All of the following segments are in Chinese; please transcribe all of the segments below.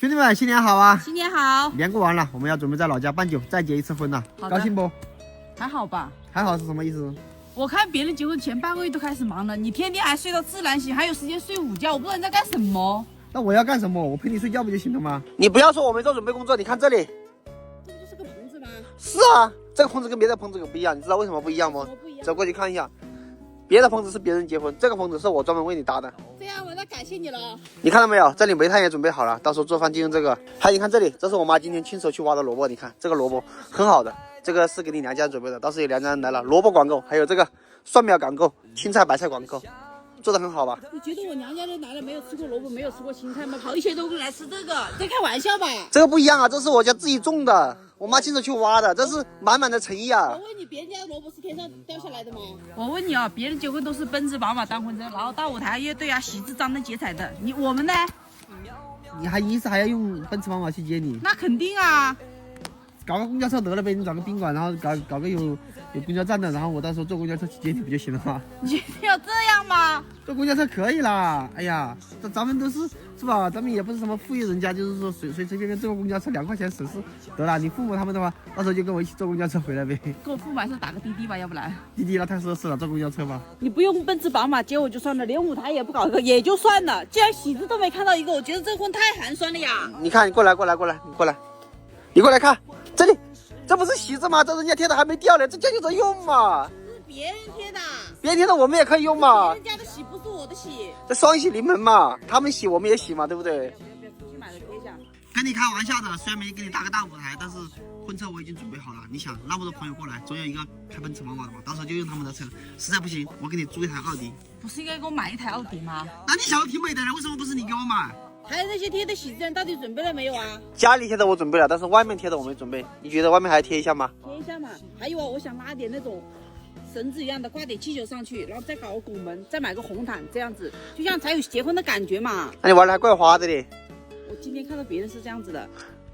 兄弟们，新年好啊！新年好！年过完了，我们要准备在老家办酒，再结一次婚了，高兴不？还好吧？还好是什么意思？我看别人结婚前半个月都开始忙了，你天天还睡到自然醒，还有时间睡午觉，我不知道你在干什么。那我要干什么？我陪你睡觉不就行了吗？你不要说我没做准备工作，你看这里。这不就是个棚子吗？是啊，这个棚子跟别的棚子不一样，你知道为什么不一样吗？不一样。走过去看一下，别的棚子是别人结婚，这个棚子是我专门为你搭的。这样我那感谢你了。你看到没有？这里煤炭也准备好了，到时候做饭就用这个。还有你看这里，这是我妈今天亲手去挖的萝卜，你看这个萝卜很好的，这个是给你娘家准备的，到时候有娘家人来了，萝卜管够，还有这个蒜苗管够，青菜白菜管够，做的很好吧？你觉得我娘家人来了没有吃过萝卜，没有吃过青菜吗？跑一些都来吃这个，你在开玩笑吧？这个不一样啊，这是我家自己种的，我妈亲手去挖的，这是满满的诚意啊。我问你，别人家的萝卜是天上掉下来的吗？我问你啊，别人结婚都是奔驰宝马当婚车，然后大舞台乐队啊，喜字张灯结彩的，我们呢？你还意思还要用奔驰宝马去接你？那肯定啊。搞个公交车得了呗，你找个宾馆，然后搞个有公交站的，然后我到时候坐公交车去接你不就行了吗？你要这样吗？坐公交车可以啦。哎呀，咱们都是吧？咱们也不是什么富裕人家，就是说随便坐个公交车2块钱省事得了。你父母他们的话，到时候就跟我一起坐公交车回来呗。跟我父母还是打个滴滴吧，要不然。滴滴那太奢侈了，坐公交车吧。你不用奔驰宝马接我就算了，连舞台也不搞一个也就算了。既然喜字都没看到一个，我觉得这婚太寒酸了呀。你看，你过来，你过来看。这里，这不是喜字吗？这人家贴的还没掉呢，这将就着用嘛。这是别人贴的，别人贴的我们也可以用嘛。别人家的喜不是我的喜。这双喜临门嘛，他们喜我们也喜嘛，对不对？出去买了贴一下。跟你开玩笑的，虽然没给你搭个大舞台，但是婚车我已经准备好了。你想那么多朋友过来，总有一个开奔驰宝马的嘛，到时候就用他们的车。实在不行，我给你租一台奥迪。不是应该给我买一台奥迪吗？那你小子挺美的了，为什么不是你给我买？还有那些贴的喜字人到底准备了没有啊？家里贴的我准备了，但是外面贴的我没准备。你觉得外面还贴一下吗？贴一下嘛。还有啊，我想拉点那种绳子一样的，挂点气球上去，然后再搞个拱门，再买个红毯，这样子就像才有结婚的感觉嘛。那你玩的还怪花的嘞。我今天看到别人是这样子的。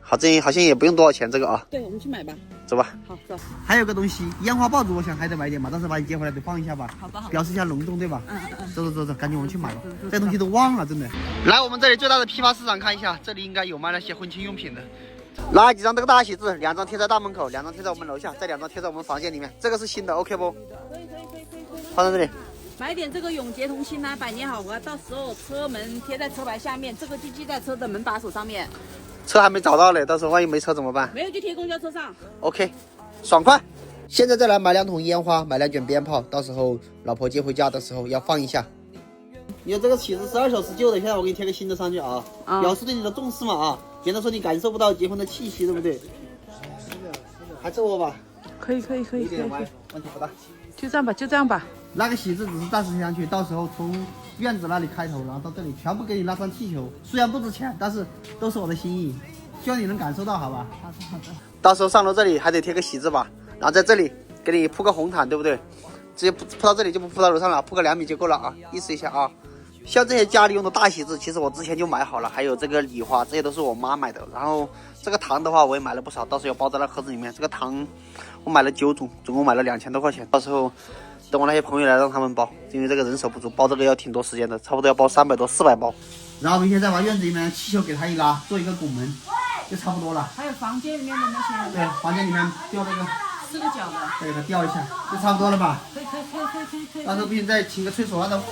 好，这好像也不用多少钱这个啊。对，我们去买吧。走吧。好，走。还有个东西，烟花爆竹，我想还得买点嘛，到时候把你接回来得放一下吧。好吧，好吧。表示一下隆重，对吧？走，赶紧我们去买吧。走这东西都忘了，真的。来，我们这里最大的批发市场看一下，这里应该有卖那些婚庆用品的。拿几张这个大喜字，2张贴在大门口，2张贴在我们楼下，再2张贴在我们房间里面。这个是新的 ，OK 不？可以。放在这里。买点这个永结同心啊，百年好合，到时候车门贴在车牌下面，这个就系在车的门把手上面。车还没找到嘞，到时候万一没车怎么办？没有就贴公交车上。OK， 爽快。现在再来买2桶烟花，买2卷鞭炮，到时候老婆接回家的时候要放一下。你看这个喜字12手是旧的，现在我给你贴个新的上去啊，表示对你的重视嘛啊，免得说你感受不到结婚的气息，对不对？还凑合吧？可以。有点歪，问题不大。就这样吧。那个喜字只是暂时贴上去，到时候从院子那里开头，然后到这里全部给你拉上气球，虽然不值钱，但是都是我的心意，希望你能感受到，好吧？好的。到时候上楼这里还得贴个喜字吧，然后在这里给你铺个红毯，对不对？直接铺到这里就不铺到楼上了，铺个2米就够了啊，意思一下啊。像这些家里用的大喜字，其实我之前就买好了，还有这个礼花，这些都是我妈买的。然后这个糖的话，我也买了不少，到时候要包在那盒子里面。这个糖我买了9种，总共买了2000多块钱。到时候等我那些朋友来，让他们包，因为这个人手不足，包这个要挺多时间的，差不多要包300多400包。然后明天再把院子里面气球给它一拉，做一个拱门，就差不多了。还有房间里面的那些。对，房间里面吊那个4个角的。再给它吊一下，就差不多了吧？可以。到时候不行再请个吹唢呐的。